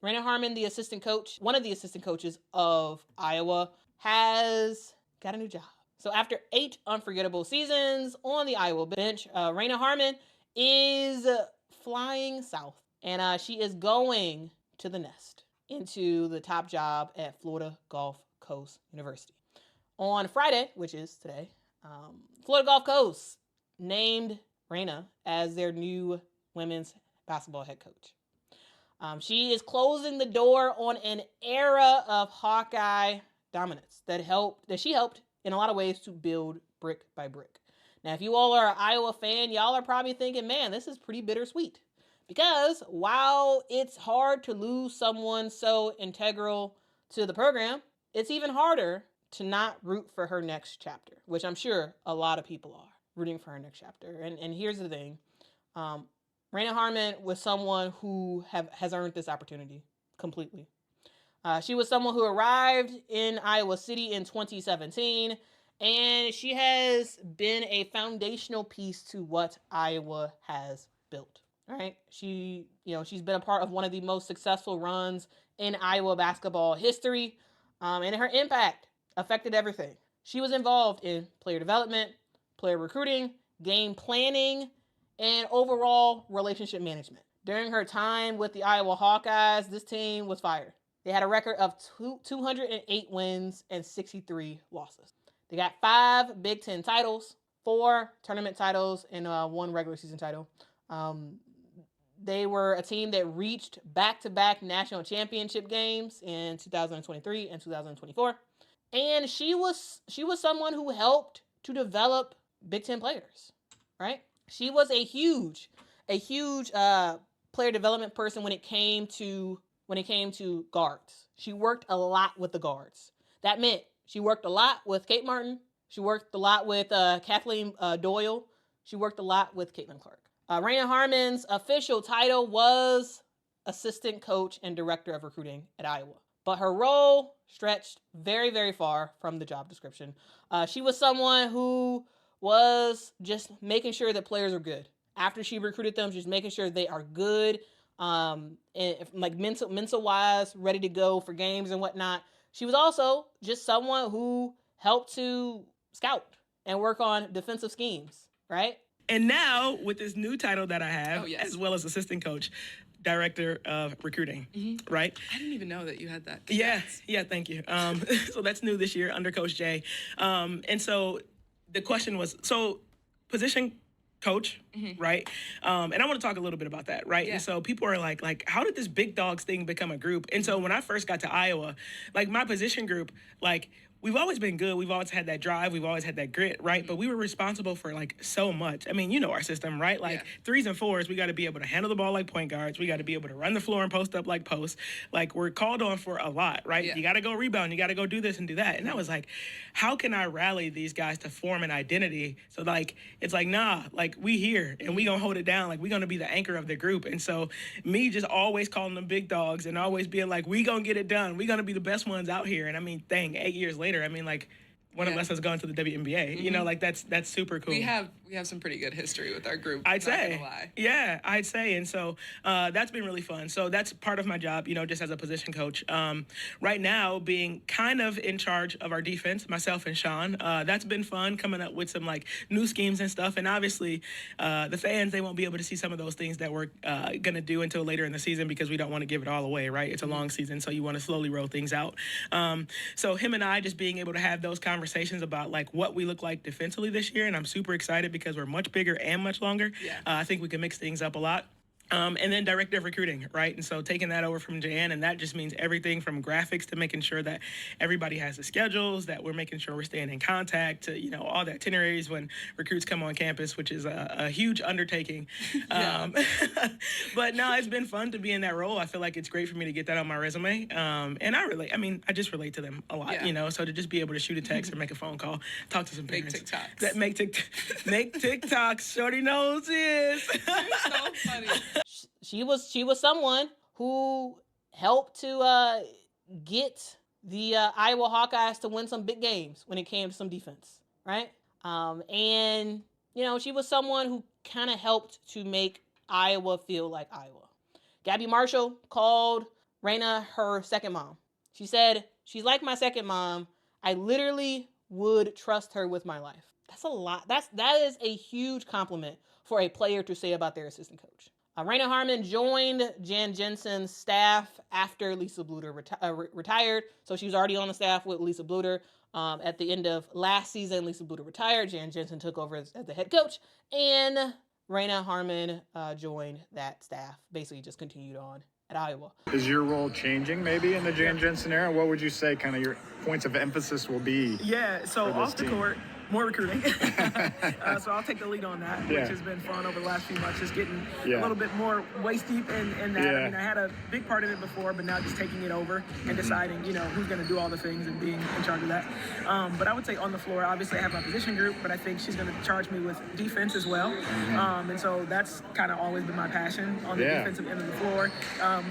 Raina Harmon, the assistant coach, one of the assistant coaches of Iowa, has got a new job. So after 8 unforgettable seasons on the Iowa bench, Raina Harmon is flying south, and she is going to the nest into the top job at Florida Gulf Coast University. On Friday, which is today, Florida Gulf Coast named Raina as their new women's basketball head coach. She is closing the door on an era of Hawkeye dominance that she helped in a lot of ways to build brick by brick. Now, if you all are an Iowa fan, y'all are probably thinking, man, this is pretty bittersweet. Because while it's hard to lose someone so integral to the program, it's even harder to not root for her next chapter, which I'm sure a lot of people are rooting for her next chapter. And here's the thing. Raina Harmon was someone who has earned this opportunity completely. She was someone who arrived in Iowa City in 2017, and she has been a foundational piece to what Iowa has built. All right, she's been a part of one of the most successful runs in Iowa basketball history, and her impact affected everything. She was involved in player development, player recruiting, game planning, and overall relationship management. During her time with the Iowa Hawkeyes, this team was fire. They had a record of 208 wins and 63 losses. They got 5 Big Ten titles, 4 tournament titles, and 1 regular season title. They were a team that reached back-to-back national championship games in 2023 and 2024. And she was someone who helped to develop Big Ten players, right? She was a huge player development person when it came to guards. She worked a lot with the guards. That meant she worked a lot with Kate Martin. She worked a lot with Kathleen Doyle. She worked a lot with Caitlin Clark. Raina Harmon's official title was assistant coach and director of recruiting at Iowa, but her role stretched very, very far from the job description. She was someone who was just making sure that players are good. After she recruited them, just making sure they are good, and like mental wise, ready to go for games and whatnot. She was also just someone who helped to scout and work on defensive schemes, right? And now, with this new title that I have, as well as assistant coach, director of recruiting, right? I didn't even know that you had that. Congrats. Yeah, thank you. So that's new this year under Coach Jay. And so the question was, position coach, right? And I want to talk a little bit about that, right? Yeah. And so people are like, how did this big dogs thing become a group? And so when I first got to Iowa, like my position group, like we've always been good. We've always had that drive. We've always had that grit, right? But we were responsible for like so much. I mean, you know our system, right? Like 3s and 4s, we got to be able to handle the ball like point guards. We got to be able to run the floor and post up like posts. Like we're called on for a lot, right? Yeah. You got to go rebound. You got to go do this and do that. And I was like, how can I rally these guys to form an identity? So like, it's like, nah, like we here and we gonna hold it down. Like we gonna be the anchor of the group. And so me just always calling them big dogs and always being like, we gonna get it done. We gonna be the best ones out here. And I mean, 8 years later, I mean, like, one of us has gone to the WNBA. You know, like that's super cool. We have some pretty good history with our group. I'd say. Not gonna lie. Yeah, I'd say. And so that's been really fun. So that's part of my job, you know, just as a position coach. Right now, being kind of in charge of our defense, myself and Sean. That's been fun, coming up with some like new schemes and stuff. And obviously, the fans, they won't be able to see some of those things that we're gonna do until later in the season because we don't want to give it all away, right? It's a long season, so you want to slowly roll things out. So him and I just being able to have those conversations about like what we look like defensively this year, and I'm super excited because we're much bigger and much longer. I think we can mix things up a lot. And then director of recruiting, right? And so taking that over from Jan, and that just means everything from graphics to making sure that everybody has the schedules, that we're making sure we're staying in contact, to, you know, all the itineraries when recruits come on campus, which is a huge undertaking. But no, it's been fun to be in that role. I feel like it's great for me to get that on my resume. And I just relate to them a lot, you know, so to just be able to shoot a text or make a phone call, talk to some parents. Make TikToks. Make TikToks. Shorty knows this. So funny. She was someone who helped to get the Iowa Hawkeyes to win some big games when it came to some defense, right? And you know, she was someone who kind of helped to make Iowa feel like Iowa. Gabbie Marshall called Raina her second mom. She said, she's like my second mom. I literally would trust her with my life. That's a lot. That is a huge compliment for a player to say about their assistant coach. Raina Harmon joined Jan Jensen's staff after Lisa Bluter retired. So she was already on the staff with Lisa Bluter. At the end of last season, Lisa Bluter retired. Jan Jensen took over as the head coach. And Raina Harmon joined that staff, basically just continued on at Iowa. Is your role changing maybe in the Jan Jensen era? What would you say kind of your points of emphasis will be? Yeah, so off the court, more recruiting. So I'll take the lead on that, which has been fun over the last few months, just getting a little bit more waist deep in that. I mean, I had a big part of it before, but now just taking it over and deciding, who's going to do all the things and being in charge of that. But I would say on the floor, obviously I have my position group, but I think she's going to charge me with defense as well. And so that's kind of always been my passion on the defensive end of the floor.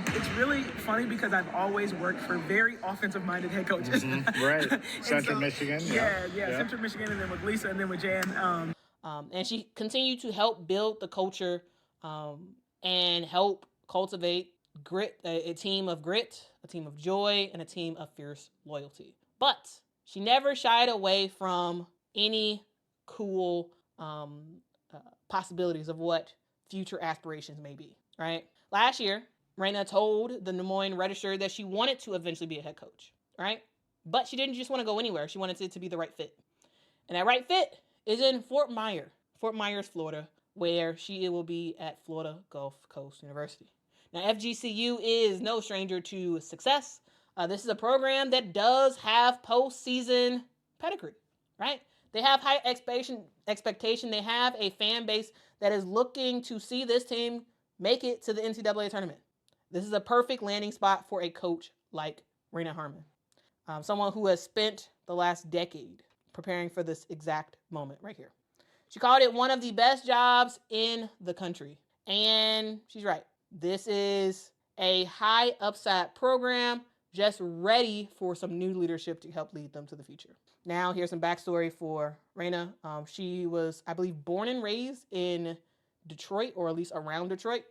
It's really funny because I've always worked for very offensive-minded head coaches. Right. Central Michigan. Central Michigan, and then with Lisa, and then with Jan. And she continued to help build the culture and help cultivate grit, a team of grit, a team of joy, and a team of fierce loyalty. But she never shied away from any cool possibilities of what future aspirations may be, right? Last year, Raina told the Des Moines Register that she wanted to eventually be a head coach, right? But she didn't just want to go anywhere. She wanted it to be the right fit. And that right fit is in Fort Myers, Florida, where she will be at Florida Gulf Coast University. Now, FGCU is no stranger to success. This is a program that does have postseason pedigree, right? They have high expectation. They have a fan base that is looking to see this team make it to the NCAA tournament. This is a perfect landing spot for a coach like Raina Harmon, someone who has spent the last decade preparing for this exact moment right here. She called it one of the best jobs in the country. And she's right. This is a high upside program just ready for some new leadership to help lead them to the future. Now, here's some backstory for Raina. She was, I believe, born and raised in Detroit, or at least around Detroit.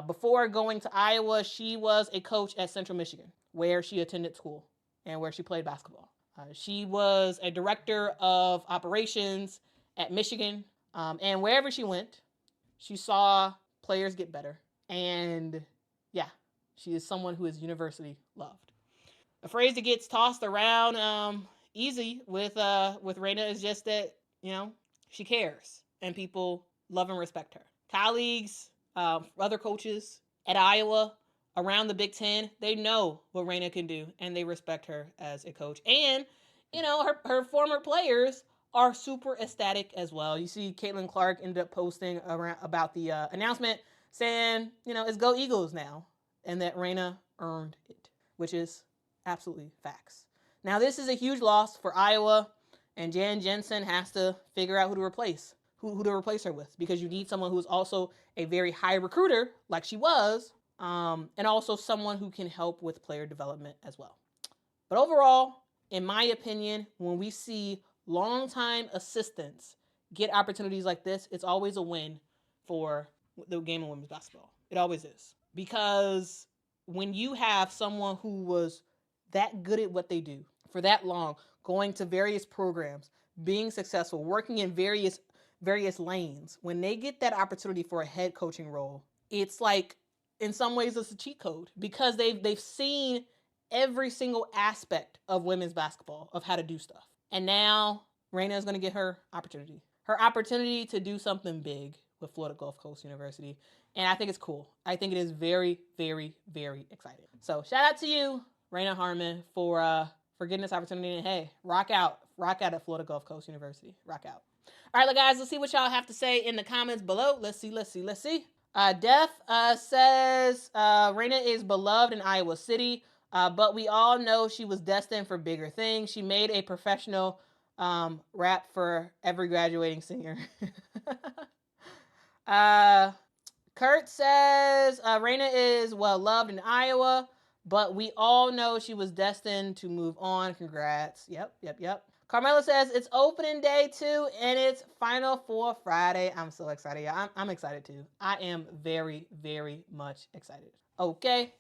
Before going to Iowa, she was a coach at Central Michigan, where she attended school and where she played basketball. She was a director of operations at Michigan. And wherever she went, she saw players get better. And yeah, she is someone who is universally loved. A phrase that gets tossed around easy with Raina is just that, she cares and people love and respect her. Colleagues, other coaches at Iowa, around the Big Ten, they know what Raina can do and they respect her as a coach. And, her former players are super ecstatic as well. You see Caitlin Clark ended up posting about the announcement saying, it's Go Eagles now, and that Raina earned it, which is absolutely facts. Now, this is a huge loss for Iowa, and Jan Jensen has to figure out who to replace her with, because you need someone who's also a very high recruiter, like she was, and also someone who can help with player development as well. But overall, in my opinion, when we see longtime assistants get opportunities like this, it's always a win for the game of women's basketball. It always is. Because when you have someone who was that good at what they do for that long, going to various programs, being successful, working in various lanes, when they get that opportunity for a head coaching role, it's like, in some ways, it's a cheat code, because they've seen every single aspect of women's basketball, of how to do stuff. And now Raina is going to get her opportunity to do something big with Florida Gulf Coast University. And I think it's cool. I think it is very, very, very exciting. So shout out to you, Raina Harmon, for getting this opportunity. And hey, rock out at Florida Gulf Coast University. Rock out. All right, guys, let's see what y'all have to say in the comments below. Let's see. Def says Raina is beloved in Iowa City. But we all know she was destined for bigger things. She made a professional rap for every graduating senior. Kurt says Raina is well loved in Iowa, but we all know she was destined to move on. Congrats. Yep. Carmela says it's opening day too, and it's Final Four Friday. I'm so excited. Yeah, I'm excited too. I am very, very much excited. Okay.